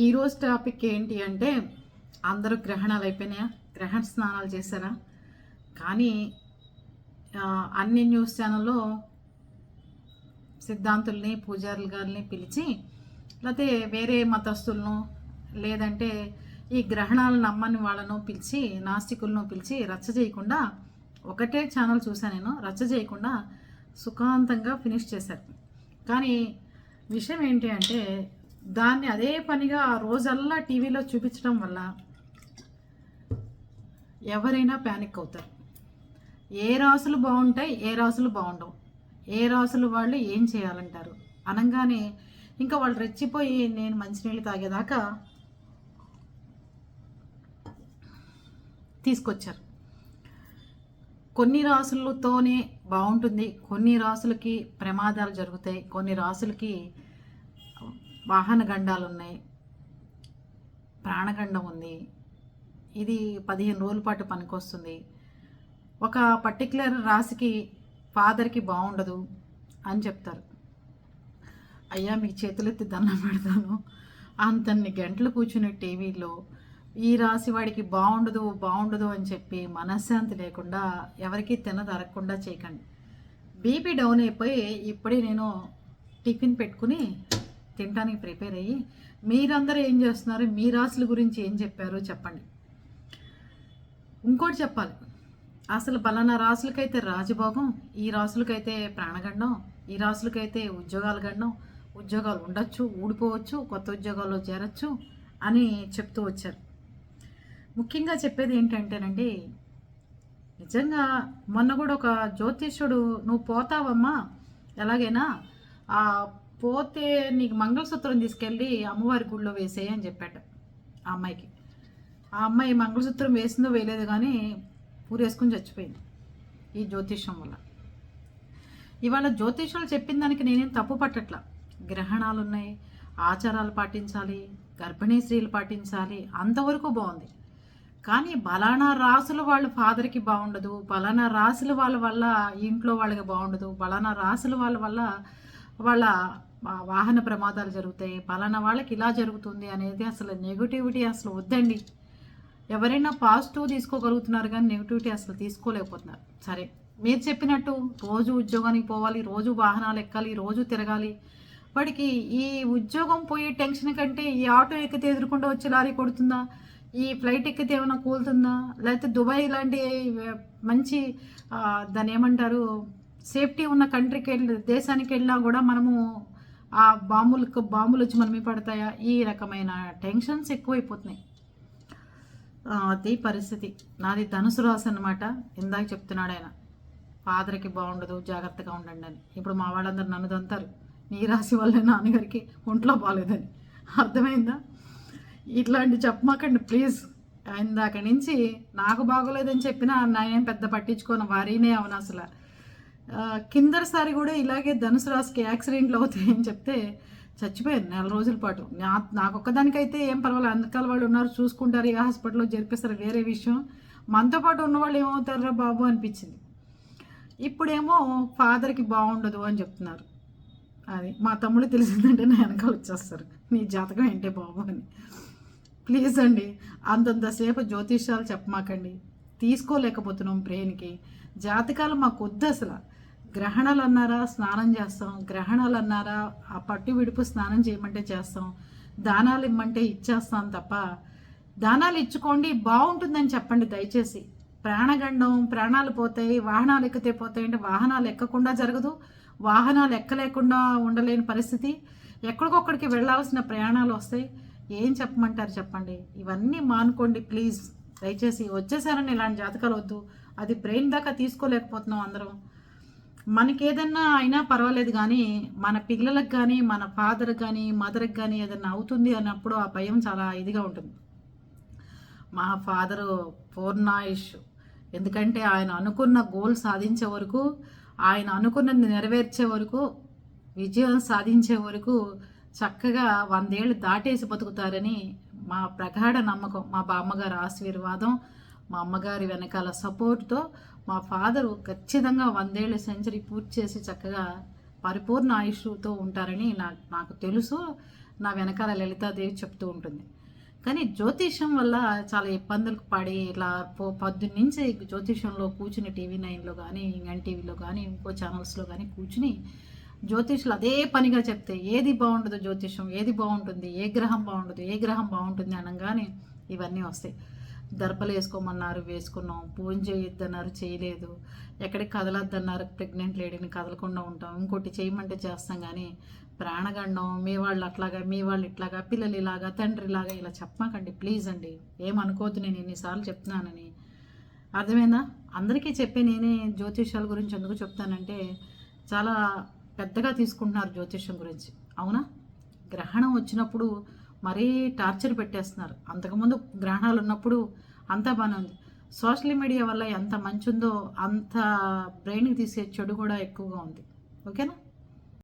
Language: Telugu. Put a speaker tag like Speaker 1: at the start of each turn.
Speaker 1: ఈరోజు టాపిక్ ఏంటి అంటే అందరూ గ్రహణాలు అయిపోయినాయా, గ్రహణ స్నానాలు చేశారా? కానీ అన్ని న్యూస్ ఛానల్లో సిద్ధాంతుల్ని పూజారులు గారిని పిలిచి లేకపోతే వేరే మతస్థులను లేదంటే ఈ గ్రహణాలు నమ్మని వాళ్ళను పిలిచి నాస్తికులను పిలిచి రచ్చ చేయకుండా ఒకటే ఛానల్ చూసాను నేను, రచ్చ చేయకుండా సుఖాంతంగా ఫినిష్ చేశారు. కానీ విషయం ఏంటి అంటే దాన్ని అదే పనిగా ఆ రోజల్లా టీవీలో చూపించడం వల్ల ఎవరైనా ప్యానిక్ అవుతారు. ఏ రాసులు బాగుంటాయి, ఏ రాసులు బాగుండవు, ఏ రాసులు వాళ్ళు ఏం చేయాలంటారు అనగానే ఇంకా వాళ్ళు రెచ్చిపోయి నేను మంచినీళ్ళు తాగేదాకా తీసుకొచ్చారు. కొన్ని రాసులతోనే బాగుంటుంది, కొన్ని రాసులకి ప్రమాదాలు జరుగుతాయి, కొన్ని రాసులకి వాహన గండాలు ఉన్నాయి, ప్రాణగండం ఉంది, ఇది 15 రోజుల పాటు పనికొస్తుంది, ఒక పర్టికులర్ రాశికి ఫాదర్కి బాగుండదు అని చెప్తారు. అయ్యా మీకు చేతులెత్తి దండం పెడతాను, అంతన్ని గంటలు కూర్చుని టీవీలో ఈ రాశి వాడికి బాగుండదు అని చెప్పి మనశ్శాంతి లేకుండా ఎవరికి తినదరగకుండా చేయకండి. బీపీ డౌన్ అయిపోయి ఇప్పుడే నేను టిఫిన్ పెట్టుకుని తినడానికి ప్రిపేర్ అయ్యి మీరందరూ ఏం చేస్తున్నారు, మీ రాశుల గురించి ఏం చెప్పారో చెప్పండి. ఇంకోటి చెప్పాలి, అసలు బలానా రాశులకైతే రాజభోగం, ఈ రాశులకైతే ప్రాణగండం, ఈ రాశులకైతే ఉద్యోగాలు గండం, ఉద్యోగాలు ఉండొచ్చు, ఊడిపోవచ్చు, కొత్త ఉద్యోగాల్లో చేరచ్చు అని చెప్తూ వచ్చారు. ముఖ్యంగా చెప్పేది ఏంటంటేనండి, నిజంగా మొన్న కూడా ఒక జ్యోతిష్యుడు నువ్వు పోతావమ్మా ఎలాగైనా పోతే నీకు మంగళసూత్రం తీసుకెళ్ళి అమ్మవారి గుడిలో వేసేయి అని చెప్పాడు ఆ అమ్మాయికి. ఆ అమ్మాయి మంగళసూత్రం వేసిందో వేయలేదు కానీ పూరేసుకుని చచ్చిపోయింది ఈ జ్యోతిష్యం వల్ల. ఇవాళ జ్యోతిష్యాలు చెప్పిన దానికి నేనేం తప్పు పట్టట్లా. గ్రహణాలు ఉన్నాయి, ఆచారాలు పాటించాలి, గర్భిణీ స్త్రీలు పాటించాలి, అంతవరకు బాగుంది. కానీ బలానా రాసుల వాళ్ళ ఫాదర్కి బాగుండదు, బలానా రాసుల వాళ్ళ వల్ల ఇంట్లో వాళ్ళకి బాగుండదు, బలానా రాసుల వల్ల వాళ్ళ వాహన ప్రమాదాలు జరుగుతాయి, పలానా వాళ్ళకి ఇలా జరుగుతుంది అనేది అసలు నెగిటివిటీ అసలు వద్దండి. ఎవరైనా పాజిటివ్ తీసుకోగలుగుతున్నారు కానీ నెగిటివిటీ అసలు తీసుకోలేకపోతున్నారు. సరే మీరు చెప్పినట్టు రోజు ఉద్యోగానికి పోవాలి, రోజు వాహనాలు ఎక్కాలి, రోజు తిరగాలి. వాడికి ఈ ఉద్యోగం పోయే టెన్షన్ కంటే ఈ ఆటో ఎక్కితే ఎదురుకుండా వచ్చి లారీ కొడుతుందా, ఈ ఫ్లైట్ ఎక్కితే ఏమైనా కూలుతుందా, లేకపోతే దుబాయ్ లాంటి మంచి దాన్ని ఏమంటారు సేఫ్టీ ఉన్న కంట్రీకి దేశానికి వెళ్ళినా కూడా మనము ఆ బాంబులు వచ్చి మనమే పడతాయా, ఈ రకమైన టెన్షన్స్ ఎక్కువైపోతున్నాయి. అది పరిస్థితి. నాది ధనుసు రాశి అనమాట. ఇందాక చెప్తున్నాడు ఆయన ఫాదర్కి బాగుండదు, జాగ్రత్తగా ఉండండి అని. ఇప్పుడు మా వాళ్ళందరూ నన్ను దంతారు, నీ రాశి వల్లే నాన్నగారికి ఒంట్లో బాగాలేదని. అర్థమైందా? ఇట్లాంటి చెప్పమాకండి ప్లీజ్. ఇందాక నుంచి నాకు బాగోలేదని చెప్పినా నేనేం పెద్ద పట్టించుకోను, వారీనే అవును. అసలు కిందసారి కూడా ఇలాగే ధనుసు రాశికి యాక్సిడెంట్లు అవుతాయని చెప్తే చచ్చిపోయాను 4 రోజుల పాటు. నాకొక్కదానికైతే ఏం పర్వాలేదు, అందుకాల వాళ్ళు ఉన్నారు చూసుకుంటారు, ఏ హాస్పిటల్లో జరిపిస్తారు వేరే విషయం. మనతో పాటు ఉన్నవాళ్ళు ఏమవుతారా బాబు అనిపించింది. ఇప్పుడేమో ఫాదర్కి బాగుండదు అని చెప్తున్నారు. అది మా తమ్ముడు తెలిసిందంటే నా వెనకాల వచ్చేస్తారు, నీ జాతకం ఏంటే బాబు అని. ప్లీజ్ అండి, అంతంతసేపు జ్యోతిష్యాలు చెప్పమాకండి, తీసుకోలేకపోతున్నాం బ్రెయిన్కి. జాతకాలు మాకు వద్దు అసలు. గ్రహణాలు అన్నారా స్నానం చేస్తాం, గ్రహణాలు అన్నారా ఆ పట్టు విడుపు స్నానం చేయమంటే చేస్తాం, దానాలు ఇమ్మంటే ఇచ్చేస్తాం తప్ప దానాలు ఇచ్చుకోండి బాగుంటుందని చెప్పండి దయచేసి. ప్రాణగండం, ప్రాణాలు పోతాయి, వాహనాలు ఎక్కితే పోతాయి అంటే వాహనాలు ఎక్కకుండా జరగదు, వాహనాలు ఎక్కలేకుండా ఉండలేని పరిస్థితి, ఎక్కడికొక్కడికి వెళ్ళాల్సిన ప్రయాణాలు వస్తాయి. ఏం చెప్పమంటారు చెప్పండి. ఇవన్నీ మానుకోండి ప్లీజ్ దయచేసి. వచ్చేసారని ఇలాంటి జాతకాలు వద్దు, అది బ్రెయిన్ దాకా తీసుకోలేకపోతున్నాం అందరం. మనకేదన్నా అయినా పర్వాలేదు కానీ మన పిల్లలకు కానీ మన ఫాదర్కి కానీ మదర్కి కానీ ఏదన్నా అవుతుంది అన్నప్పుడు ఆ భయం చాలా ఇదిగా ఉంటుంది. మా ఫాదరు పూర్ణాయుష్, ఎందుకంటే ఆయన అనుకున్న గోల్ సాధించే వరకు, ఆయన అనుకున్నది నెరవేర్చే వరకు, విజయం సాధించే వరకు చక్కగా 100 ఏళ్ళు దాటేసి బతుకుతారని మా ప్రగాఢ నమ్మకం. మా బామ్మగారి ఆశీర్వాదం, మా అమ్మగారి వెనకాల సపోర్ట్తో మా ఫాదరు ఖచ్చితంగా 100 ఏళ్ళ సెంచరీ పూర్తి చేసి చక్కగా పరిపూర్ణ ఆయుష్తో ఉంటారని నాకు తెలుసు. నా వెనకాల లలితాదేవి చెప్తూ ఉంటుంది. కానీ జ్యోతిష్యం వల్ల చాలా ఇబ్బందులకు పడి ఇలా పొద్దున్నుంచి జ్యోతిష్యంలో కూర్చుని టీవీ9లో కానీ, ఎన్టీవీలో కానీ, ఇంకో ఛానల్స్లో కానీ కూర్చుని జ్యోతిష్యులు అదే పనిగా చెప్తే ఏది బాగుండదు, జ్యోతిష్యం ఏది బాగుంటుంది, ఏ గ్రహం బాగుండదు, ఏ గ్రహం బాగుంటుంది అనగానే ఇవన్నీ వస్తాయి. దర్భలు వేసుకోమన్నారు, వేసుకున్నాం. పూజ చేయొద్దన్నారు, చేయలేదు. ఎక్కడికి కదలొద్దన్నారు, ప్రెగ్నెంట్ లేడీని కదలకుండా ఉంటాం. ఇంకోటి చేయమంటే చేస్తాం. కానీ ప్రాణగండం మీ వాళ్ళు అట్లాగా, మీ వాళ్ళు ఇట్లాగా, పిల్లలు ఇలాగా, తండ్రి ఇలాగా ఇలా చెప్పమాకండి ప్లీజ్ అండి. ఏమనుకోవద్దు, నేను ఎన్నిసార్లు చెప్తున్నానని. అర్థమైందా? అందరికీ చెప్పే నేనే జ్యోతిష్యాల గురించి ఎందుకు చెప్తానంటే చాలా పెద్దగా తీసుకుంటున్నారు జ్యోతిష్యం గురించి. అవునా? గ్రహణం వచ్చినప్పుడు మరీ టార్చర్ పెట్టేస్తున్నారు. అంతకుముందు గ్రహణాలు ఉన్నప్పుడు అంతా బాగానే ఉంది. సోషల్ మీడియా వల్ల ఎంత మంచి ఉందో అంత బ్రెయిన్కి తీసే చెడు కూడా ఎక్కువగా ఉంది. ఓకేనా?